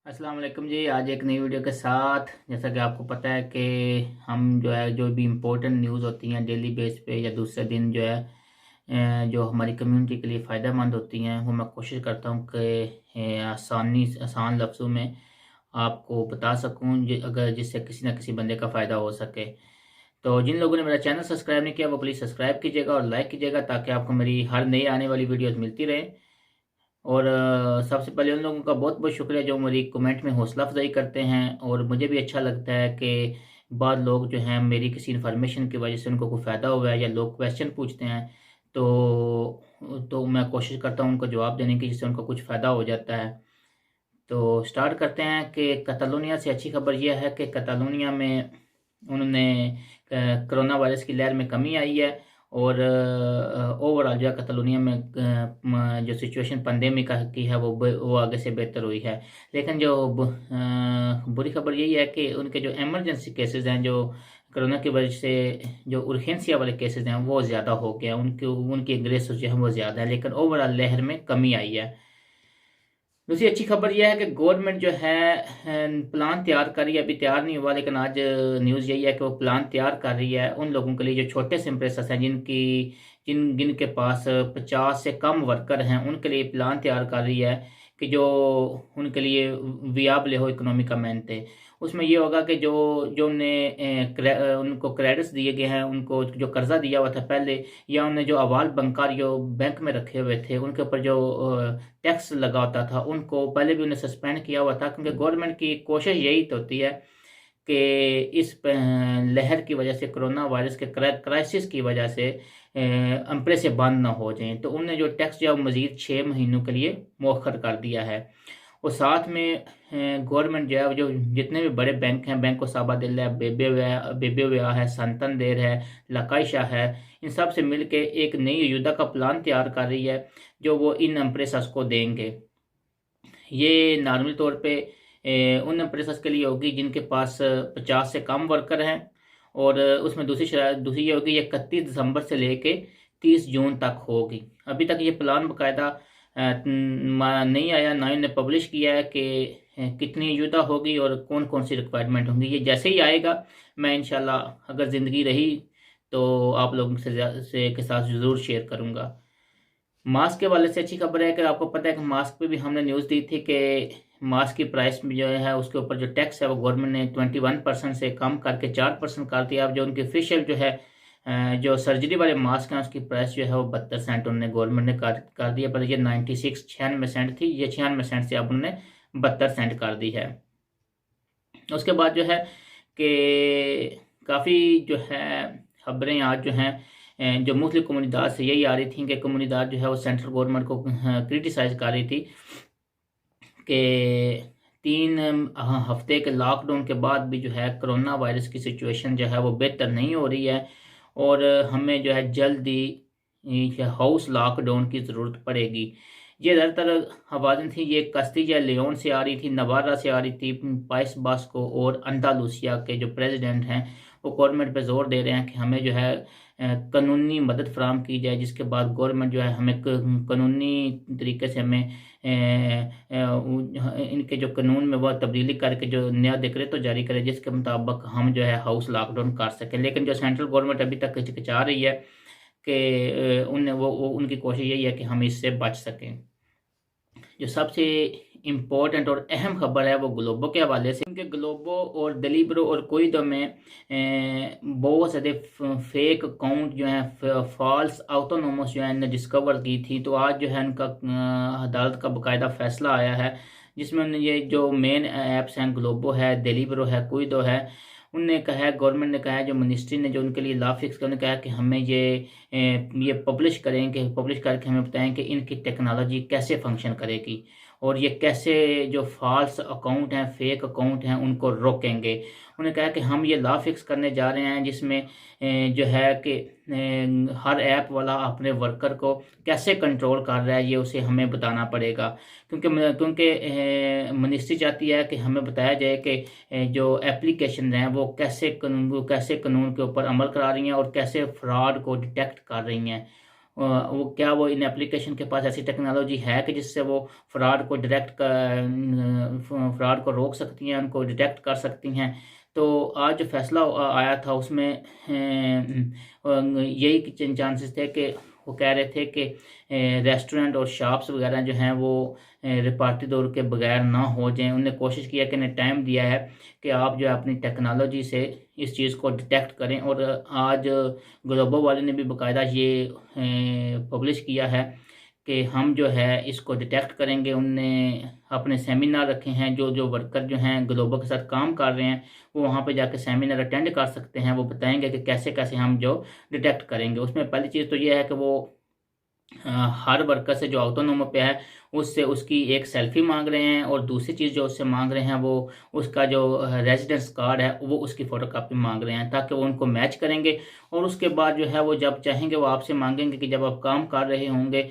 अस्सलाम वालेकुम जी। आज एक नई वीडियो के साथ, जैसा कि आपको पता है कि हम जो भी इम्पोर्टेंट न्यूज़ होती हैं डेली बेस पे या दूसरे दिन जो हमारी कम्युनिटी के लिए फ़ायदेमंद होती हैं, वो मैं कोशिश करता हूँ कि आसान लफ्ज़ों में आपको बता सकूँ, अगर जिससे किसी न किसी बंदे का फ़ायदा हो सके। तो जिन लोगों ने मेरा चैनल सब्सक्राइब नहीं किया वो प्लीज़ सब्सक्राइब कीजिएगा और लाइक कीजिएगा, ताकि आपको मेरी हर नई आने वाली वीडियोज़ मिलती रहे। और सबसे पहले उन लोगों का बहुत बहुत शुक्रिया जो मेरी कमेंट में हौसला अफजाई करते हैं, और मुझे भी अच्छा लगता है कि बाद लोग जो हैं मेरी किसी इन्फॉर्मेशन की वजह से उनको कोई फ़ायदा हुआ है या लोग क्वेश्चन पूछते हैं, तो मैं कोशिश करता हूँ उनको जवाब देने की, जिससे उनको कुछ फ़ायदा हो जाता है। तो स्टार्ट करते हैं कि कतालुनिया से अच्छी खबर यह है कि कतालुनिया में उन्होंने कोरोना वायरस की लहर में कमी आई है, और ओवरऑल जो है कतालुनिया में जो सिचुएशन पंडेमिक की है वो आगे से बेहतर हुई है। लेकिन जो बुरी खबर यही है कि उनके जो इमरजेंसी केसेस हैं, जो कोरोना की वजह से जो उर्जेंसिया वाले केसेस हैं, वो ज़्यादा हो गया, उनकी उनकी ग्रेस जो है वो ज़्यादा है, लेकिन ओवरऑल लहर में कमी आई है। दूसरी अच्छी खबर यह है कि गवर्नमेंट जो है प्लान तैयार कर रही है, अभी तैयार नहीं हुआ, लेकिन आज न्यूज़ यही है कि वो प्लान तैयार कर रही है उन लोगों के लिए जो छोटे से एम्प्रेसर्स हैं, जिनके पास 50 से कम वर्कर हैं, उनके लिए प्लान तैयार कर रही है कि जो उनके लिए वियाबल हो इकोनॉमिकमेंट। उसमें ये होगा कि जो जो उन्हें उनको क्रेडिट्स दिए गए हैं, उनको जो कर्जा दिया हुआ था पहले, या उन्हें जो अवाल बंकार जो बैंक में रखे हुए थे उनके ऊपर जो टैक्स लगा होता था, उनको पहले भी उन्हें सस्पेंड किया हुआ था, क्योंकि गवर्नमेंट की कोशिश यही तो होती है कि इस लहर की वजह से, कोरोना वायरस के क्राइसिस की वजह से एम्प्रे से बंद ना हो जाएं। तो उन्होंने जो टैक्स जो मज़ीद 6 महीनों के लिए मौखर कर दिया है। और साथ में गवर्नमेंट जो है, जो जितने भी बड़े बैंक हैं, बैंको साबादिल है, बेबे है, संतनदेर है, लकाइशा है, इन सब से मिलके एक नई युद्ध का प्लान तैयार कर रही है, जो वो इन एम्प्रेसर्स को देंगे। ये नॉर्मल तौर पे उन एम्प्रेसर्स के लिए होगी जिनके पास 50 से कम वर्कर हैं, और उसमें दूसरी ये होगी, ये 31 दिसंबर से लेके 30 जून तक होगी। अभी तक ये प्लान बाकायदा नहीं आया, ना इन्होंने पब्लिश किया है कि कितनी युद्ध होगी और कौन कौन सी रिक्वायरमेंट होंगी। ये जैसे ही आएगा, मैं इंशाल्लाह अगर ज़िंदगी रही तो आप लोगों से के साथ ज़रूर शेयर करूँगा। मास्क के वाले से अच्छी खबर है कि आपको पता है कि मास्क पे भी हमने न्यूज़ दी थी कि मास्क की प्राइस में जो है उसके ऊपर जो टैक्स है वो गवर्नमेंट ने 21% से कम करके 4% कर दिया। अब जो उनकी ऑफिशियल जो है जो सर्जरी वाले मास्क हैं, उसकी प्राइस जो है वो 72 सेंट उन्होंने गवर्नमेंट ने कर दिया। पर ये 96 थी, ये 96 से अब उन्होंने 72 सेंट कर दी है। उसके बाद जो है कि काफ़ी जो है खबरें आज जो हैं जो मुस्लिम कम्युनिदाद से यही आ रही थी कि कम्युनिदाद जो है वो सेंट्रल गवर्नमेंट को क्रिटिसाइज कर रही थी कि 3 हफ्ते के लॉकडाउन के बाद भी जो है कोरोना वायरस की सिचुएशन जो है वो बेहतर नहीं हो रही है, और हमें जो है जल्दी हाउस लॉकडाउन की ज़रूरत पड़ेगी। ये ज़्यादातर आवाज़ें थी, ये कस्तिया लियोन से आ रही थी, नवारा से आ रही थी, पाइस बास्को और अंदालूसिया के जो प्रेसिडेंट हैं वो गवर्नमेंट पे जोर दे रहे हैं कि हमें जो है कानूनी मदद फराहम की जाए, जिसके बाद गवर्नमेंट जो है हमें कानूनी तरीके से हमें इनके जो कानून में वह तब्दीली करके जो नया डिक्रेट तो जारी करे, जिसके मुताबिक हम जो है हाउस लॉकडाउन कर सकें। लेकिन जो सेंट्रल गवर्नमेंट अभी तक हिचकिचा रही है कि उनकी कोशिश यही है कि हम इससे बच सकें। जो सबसे इम्पोर्टेंट और अहम खबर है वो ग्लोबो के हवाले से, क्योंकि ग्लोबो और दलीब्रो और कोइदो में बहुत सारे फेक अकाउंट जो हैं, फॉल्स ऑटोनोमस जो है इन्हें डिस्कवर की थी। तो आज जो है इनका अदालत का बाकायदा फैसला आया है, जिसमें ये जो मेन ऐप्स हैं, ग्लोबो है, दलीब्रो है, कोइदो है, उनने कहा है, गवर्नमेंट ने कहा है, जो मिनिस्ट्री ने जो उनके लिए लॉ फिक्स किया, उन्होंने कहा कि हमें ये पब्लिश करेंगे, पब्लिश करके हमें बताएं कि इनकी टेक्नोलॉजी कैसे फंक्शन करेगी, और ये कैसे जो फॉल्स अकाउंट हैं, फेक अकाउंट हैं, उनको रोकेंगे। उन्होंने कहा कि हम ये लॉ फिक्स करने जा रहे हैं, जिसमें जो है कि हर ऐप वाला अपने वर्कर को कैसे कंट्रोल कर रहा है ये उसे हमें बताना पड़ेगा, क्योंकि मिनिस्ट्री चाहती है कि हमें बताया जाए कि जो एप्लीकेशन हैं वो कैसे कानून के ऊपर अमल करा रही हैं और कैसे फ्रॉड को डिटेक्ट कर रही हैं। वो इन एप्लीकेशन के पास ऐसी टेक्नोलॉजी है कि जिससे वो फ्रॉड को फ्रॉड को रोक सकती हैं, उनको डिटेक्ट कर सकती हैं। तो आज जो फैसला आया था उसमें यही चांसेस थे कि वो कह रहे थे कि रेस्टोरेंट और शॉप्स वगैरह जो हैं वो रिपार्टी दौर के बगैर ना हो जाएं। उन्होंने कोशिश किया कि उन्हें टाइम दिया है कि आप जो है अपनी टेक्नोलॉजी से इस चीज़ को डिटेक्ट करें। और आज ग्लोबो वाले ने भी बाकायदा ये पब्लिश किया है कि हम जो है इसको डिटेक्ट करेंगे। उनने अपने सेमिनार रखे हैं, जो जो वर्कर जो हैं ग्लोबल के साथ काम कर रहे हैं वो वहाँ पे जाके सेमिनार अटेंड कर सकते हैं। वो बताएंगे कि कैसे कैसे हम जो डिटेक्ट करेंगे। उसमें पहली चीज़ तो ये है कि वो हर वर्कर से जो ऑटोनोमो पे है उससे उसकी एक सेल्फी मांग रहे हैं, और दूसरी चीज़ जो उससे मांग रहे हैं वो उसका जो रेजिडेंस कार्ड है वो उसकी फ़ोटोकॉपी मांग रहे हैं, ताकि वो उनको मैच करेंगे। और उसके बाद जो है वो जब चाहेंगे वो आपसे मांगेंगे कि जब आप काम कर रहे होंगे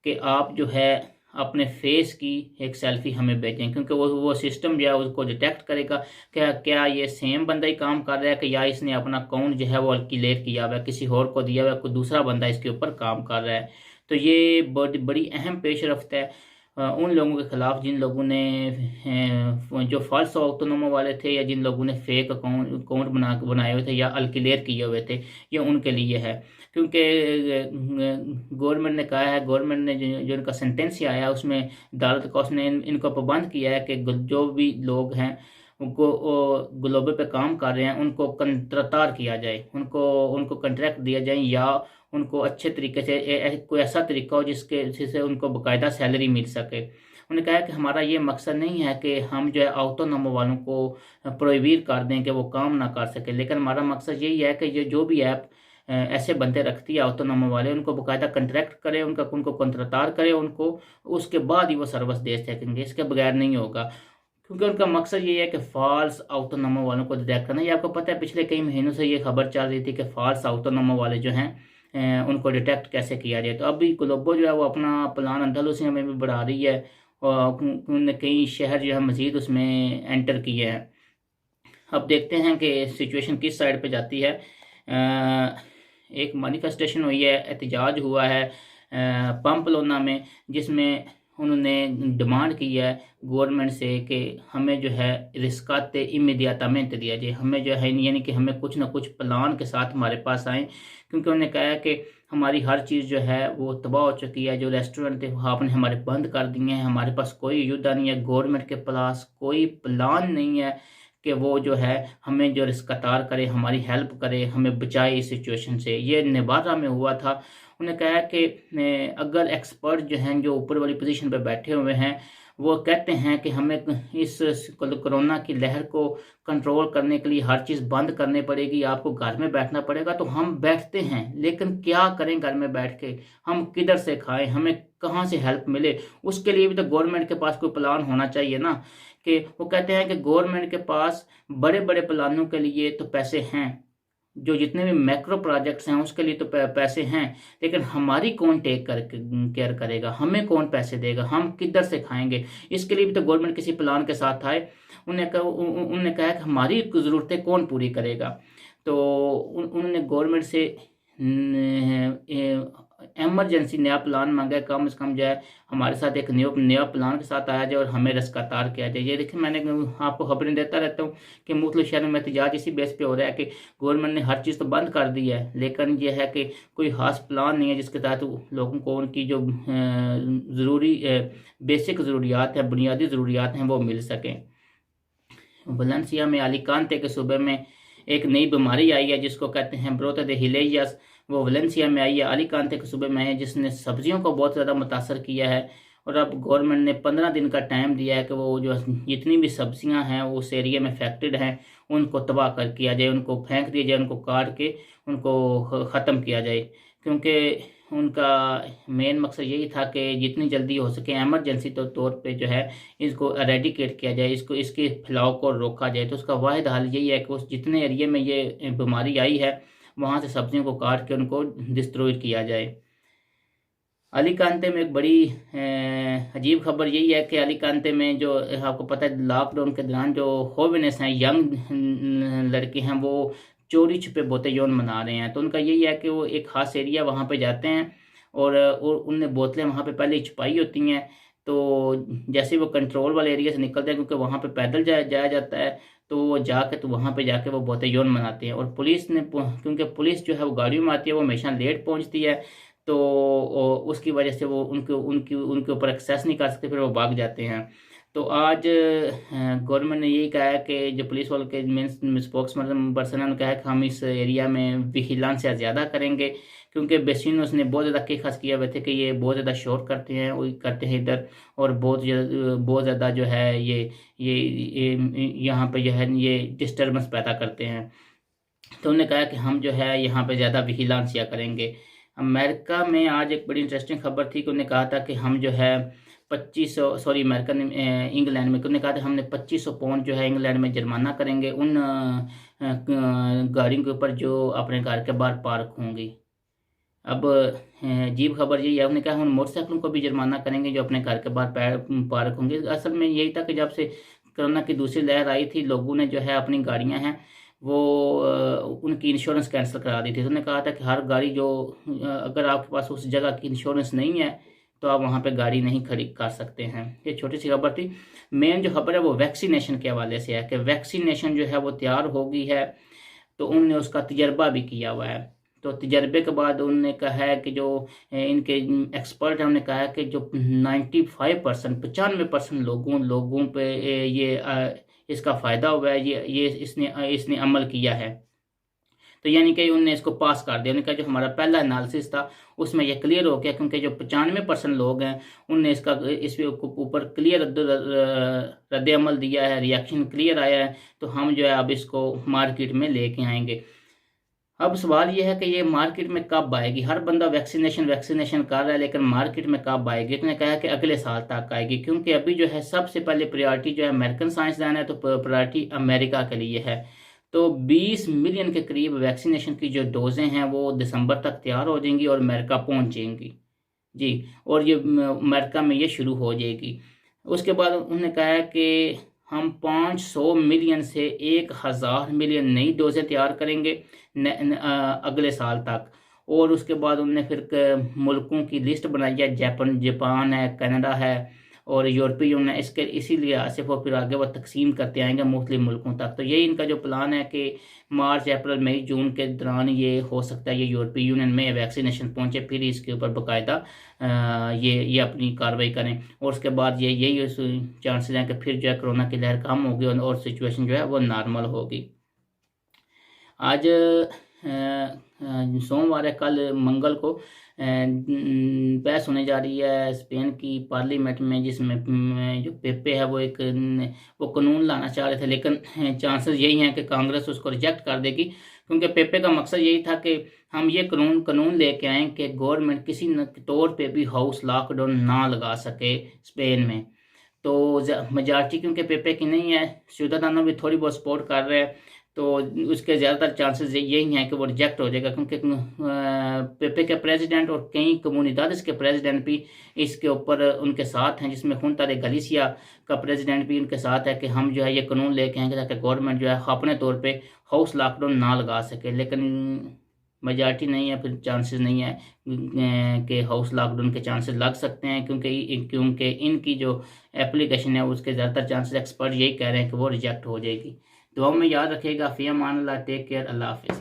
कि आप जो है अपने फेस की एक सेल्फी हमें भेजें, क्योंकि वो सिस्टम जो है उसको डिटेक्ट करेगा क्या ये सेम बंदा ही काम कर रहा है कि या इसने अपना अकाउंट जो है वो क्लियर किया हुआ है, किसी और को दिया हुआ है, कोई दूसरा बंदा इसके ऊपर काम कर रहा है। तो ये बड़ी बड़ी अहम पेशरफ्त है उन लोगों के ख़िलाफ़ जिन लोगों ने जो फॉल्स ऑटोनोमो वाले थे, या जिन लोगों ने फेक अकाउंट बनाए हुए थे या क्लियर किए हुए थे, ये उनके लिए है। क्योंकि गवर्नमेंट ने कहा है, गवर्नमेंट ने जो इनका सेंटेंस आया उसमें अदालत का उसने इनको पाबंद किया है कि जो भी लोग हैं उनको ग्लोबल पे काम कर रहे हैं उनको कंत्राटार किया जाए, उनको कॉन्ट्रैक्ट दिया जाए, या उनको अच्छे तरीके से कोई ऐसा तरीका हो जिससे उनको बाकायदा सैलरी मिल सके। उन्होंने कहा कि हमारा ये मकसद नहीं है कि हम जो है ऑटोनोमो वालों को प्रोहिबिट कर दें कि वो काम ना कर सके, लेकिन हमारा मकसद यही है कि ये जो भी ऐप ऐसे बंदे रखती है ऑटोनोमो वाले, उनको बाकायदा कॉन्ट्रैक्ट करे, उनको कंत्राटार करे उनको, उसके बाद ही वो सर्विस दे सकेंगे, इसके बगैर नहीं होगा। क्योंकि उनका मकसद ये है कि फॉल्स ऑटोनोमो वालों को डिटेक्ट करना। ये आपको पता है पिछले कई महीनों से ये खबर चल रही थी कि फॉल्स ऑटोनोमो वाले जो हैं उनको डिटेक्ट कैसे किया जाए। तो अभी ग्लोबो जो है वो अपना प्लान अंदालुसिया में भी बढ़ा रही है, और उन्होंने कई शहर जो है मजीद उसमें एंटर किए हैं। अब देखते हैं कि सिचुएशन किस साइड पे जाती है। एक मैनिफेस्टेशन हुई है, एहतजाज हुआ है पंपलोना में, जिसमें उन्होंने डिमांड की है गवर्नमेंट से कि हमें जो है रिस्काते इमीडियाटामेंट दिया जाए, हमें जो है यानी कि हमें कुछ ना कुछ प्लान के साथ हमारे पास आए। क्योंकि उन्होंने कहा है कि हमारी हर चीज़ जो है वो तबाह हो चुकी है, जो रेस्टोरेंट थे वो आपने हमारे बंद कर दिए हैं, हमारे पास कोई युद्ध नहीं है, गवर्नमेंट के पास कोई प्लान नहीं है कि वो जो है हमें जो रिस्कतार करे, हमारी हेल्प करे, हमें बचाए इस सिचुएशन से। ये नेवादा में हुआ था। उन्होंने कहा कि अगर एक्सपर्ट जो हैं जो ऊपर वाली पोजीशन पे बैठे हुए हैं वो कहते हैं कि हमें इस कोरोना की लहर को कंट्रोल करने के लिए हर चीज़ बंद करनी पड़ेगी, आपको घर में बैठना पड़ेगा, तो हम बैठते हैं, लेकिन क्या करें घर में बैठ के, हम किधर से खाएं, हमें कहाँ से हेल्प मिले। उसके लिए भी तो गवर्नमेंट के पास कोई प्लान होना चाहिए ना। कि वो कहते हैं कि गवर्नमेंट के पास बड़े बड़े प्लानों के लिए तो पैसे हैं, जो जितने भी मैक्रो प्रोजेक्ट्स हैं उसके लिए तो पैसे हैं, लेकिन हमारी कौन केयर करेगा, हमें कौन पैसे देगा, हम किधर से खाएंगे। इसके लिए भी तो गवर्नमेंट किसी प्लान के साथ आए। उन्होंने कहा कि हमारी ज़रूरतें कौन पूरी करेगा। तो उन्होंने गवर्नमेंट से एमरजेंसी नया प्लान मांगा है, कम से कम जो है हमारे साथ एक नया प्लान के साथ आया जाए और हमें रस्कातार किया जाए। ये देखिए, मैंने आपको खबरें देता रहता हूँ कि मुख्तलिफ शहरों में एहतजाज इसी बेस पे हो रहा है कि गवर्नमेंट ने हर चीज़ तो बंद कर दी है, लेकिन यह है कि कोई खास प्लान नहीं है जिसके तहत लोगों को उनकी जो ज़रूरी बेसिक ज़रूरियात हैं, बुनियादी ज़रूरियात हैं, वो मिल सकें। वलेंसिया में अलीकांते के सूबे में एक नई बीमारी आई है जिसको कहते हैं ब्रोता दे हिलेजियास। वो वलेंसिया में आई है, अलीकांते के सूबे में है, जिसने सब्जियों को बहुत ज़्यादा मुतासर किया है। और अब गवर्नमेंट ने 15 दिन का टाइम दिया है कि वो जो जितनी भी सब्जियां हैं उस एरिया में अफेक्टेड हैं उनको तबाह कर किया जाए, उनको फेंक दिया जाए, उनको काट के उनको ख़त्म किया जाए। क्योंकि उनका मेन मकसद यही था कि जितनी जल्दी हो सके एमरजेंसी तौर पे जो है इसको एरेडिकेट किया जाए, इसके फैलाव को रोका जाए। तो उसका वाहिद हल यही है कि उस जितने एरिया में ये बीमारी आई है वहाँ से सब्जियों को काट के उनको डिस्ट्रॉय किया जाए। अलीकांते में एक बड़ी अजीब खबर यही है कि अलीकांते में जो आपको पता है लॉकडाउन के दौरान जो होवेनेस हैं, यंग लड़के हैं, वो चोरी छुपे बोते यौन मना रहे हैं। तो उनका यही है कि वो एक ख़ास एरिया वहाँ पे जाते हैं और उनने बोतलें वहाँ पे पहले ही छुपाई होती हैं, तो जैसे वो कंट्रोल वाले एरिया से निकलते हैं, क्योंकि वहाँ पे पैदल जाया जाता है, तो वो जाके तो वहाँ पे जाके वो बहुत यौन मनाते हैं। और पुलिस ने, क्योंकि पुलिस जो है वो गाड़ियों में आती है, वो हमेशा लेट पहुँचती है, तो उसकी वजह से वो उनके उनकी उनके ऊपर एक्सेस नहीं कर सकते, फिर वो भाग जाते हैं। तो आज गवर्नमेंट ने यही कहा है कि जो पुलिस वालों के मेन स्पोक्स पर्सन है, उन्होंने कहा है कि हम इस एरिया में विजिलेंस से ज़्यादा करेंगे, क्योंकि बेसिनोस ने बहुत ज़्यादा केस किया हुए थे कि ये बहुत ज़्यादा शोर करते हैं इधर, और बहुत ज़्यादा जो है ये यहाँ पे जो है ये डिस्टर्बेंस पैदा करते हैं। तो उन्होंने कहा कि हम जो है यहाँ पे ज़्यादा विजिलेंस या करेंगे। अमेरिका में आज एक बड़ी इंटरेस्टिंग खबर थी कि उन्होंने कहा था कि हम जो है 2500, सॉरी अमेरिकन, इंग्लैंड में उन्होंने कहा था हमने 2500 पाउंड जो है इंग्लैंड में जुर्माना करेंगे उन गाड़ियों के ऊपर जो अपने घर के बाहर पार्क होंगी। अब अजीब खबर यही है, उन्होंने कहा हम मोटरसाइकिलों को भी जुर्माना करेंगे जो अपने घर के बाहर पार्क होंगे। असल में यही था कि जब से कोरोना की दूसरी लहर आई थी, लोगों ने जो है अपनी गाड़ियां हैं वो उनकी इंश्योरेंस कैंसिल करा दी थी। तो उन्होंने कहा था कि हर गाड़ी जो अगर आपके पास उस जगह की इंश्योरेंस नहीं है तो आप वहाँ पे गाड़ी नहीं खरीद कर सकते हैं। ये छोटी सी खबर थी। मेन जो खबर है वो वैक्सीनेशन के हवाले से है कि वैक्सीनेशन जो है वो तैयार हो गई है, तो उन्होंने उसका तजर्बा भी किया हुआ है। तो तजर्बे के बाद उन्होंने कहा है कि जो इनके एक्सपर्ट हैं उन्होंने कहा है कि जो 95% लोगों पे ये इसका फ़ायदा हुआ है, ये इसने अमल किया है। तो यानी कि उन्होंने इसको पास कर दिया। उन्होंने कहा जो हमारा पहला एनालिसिस था उसमें यह क्लियर हो गया, क्योंकि जो 95% लोग हैं उनने इस ऊपर क्लियर रद्द अमल दिया है, रिएक्शन क्लियर आया है। तो हम जो है अब इसको मार्केट में लेके आएंगे। अब सवाल यह है कि ये मार्केट में कब आएगी। हर बंदा वैक्सीनेशन कर रहा है, लेकिन मार्केट में कब आएगी। उसने कहा कि अगले साल तक आएगी, क्योंकि अभी जो है सबसे पहले प्रायोरिटी जो है अमेरिकन साइंसदान है, तो प्रायोरिटी अमेरिका के लिए है। तो 20 मिलियन के करीब वैक्सीनेशन की जो डोजें हैं वो दिसंबर तक तैयार हो जाएंगी और अमेरिका पहुंच जाएंगी जी, और ये अमेरिका में ये शुरू हो जाएगी। उसके बाद उन्होंने कहा है कि हम 500 मिलियन से 1000 मिलियन नई डोजें तैयार करेंगे अगले साल तक। और उसके बाद उन्होंने फिर मुल्कों की लिस्ट बनाई है, जापान है, कनाडा है और यूरोपीय यूनियन है। इसीलिए से वो फिर आगे वो तकसीम करते आएंगे मुख्तलिफ मुल्कों तक। तो यही इनका जो प्लान है कि मार्च, अप्रैल, मई, जून के दौरान ये हो सकता है ये यूरोपीय यूनियन में वैक्सीनेशन पहुंचे, फिर इसके ऊपर बाकायदा ये अपनी कार्रवाई करें। और उसके बाद यही चांसेस हैं कि फिर जो है कोरोना की लहर कम होगी और सिचुएशन जो है वो नॉर्मल होगी। आज सोमवार है, कल मंगल को बहस होने जा रही है स्पेन की पार्लियामेंट में, जिसमें जो पेपे है वो कानून लाना चाह रहे थे, लेकिन चांसेस यही हैं कि कांग्रेस उसको रिजेक्ट कर देगी, क्योंकि पेपे का मकसद यही था कि हम ये कानून लेके आए कि गवर्नमेंट किसी न तौर पे भी हाउस लॉकडाउन ना लगा सके स्पेन में। तो मेजॉरिटी क्योंकि पेपे की नहीं है, सिudadanos भी थोड़ी बहुत सपोर्ट कर रहे हैं, तो उसके ज़्यादातर चांसेस यही हैं कि वो रिजेक्ट हो जाएगा, क्योंकि पेपे के प्रेसिडेंट और कई कम्युनिटीज के प्रेसिडेंट भी इसके ऊपर उनके साथ हैं, जिसमें जुंता दे गलीसिया का प्रेसिडेंट भी उनके साथ है कि हम जो है ये कानून लेके आएंगे ताकि गवर्नमेंट जो है अपने तौर पे हाउस लॉकडाउन ना लगा सके। लेकिन मेजॉरिटी नहीं है, फिर चांसेस नहीं है कि हाउस लॉकडाउन के चांसेस लग सकते हैं, क्योंकि इनकी जो एप्लीकेशन है उसके ज़्यादातर चांसेस एक्सपर्ट यही कह रहे हैं कि वो रिजेक्ट हो जाएगी। दुआ में याद रखिएगा। फ़ी अमान अल्लाह, टेक केयर, अल्लाह हाफिज़।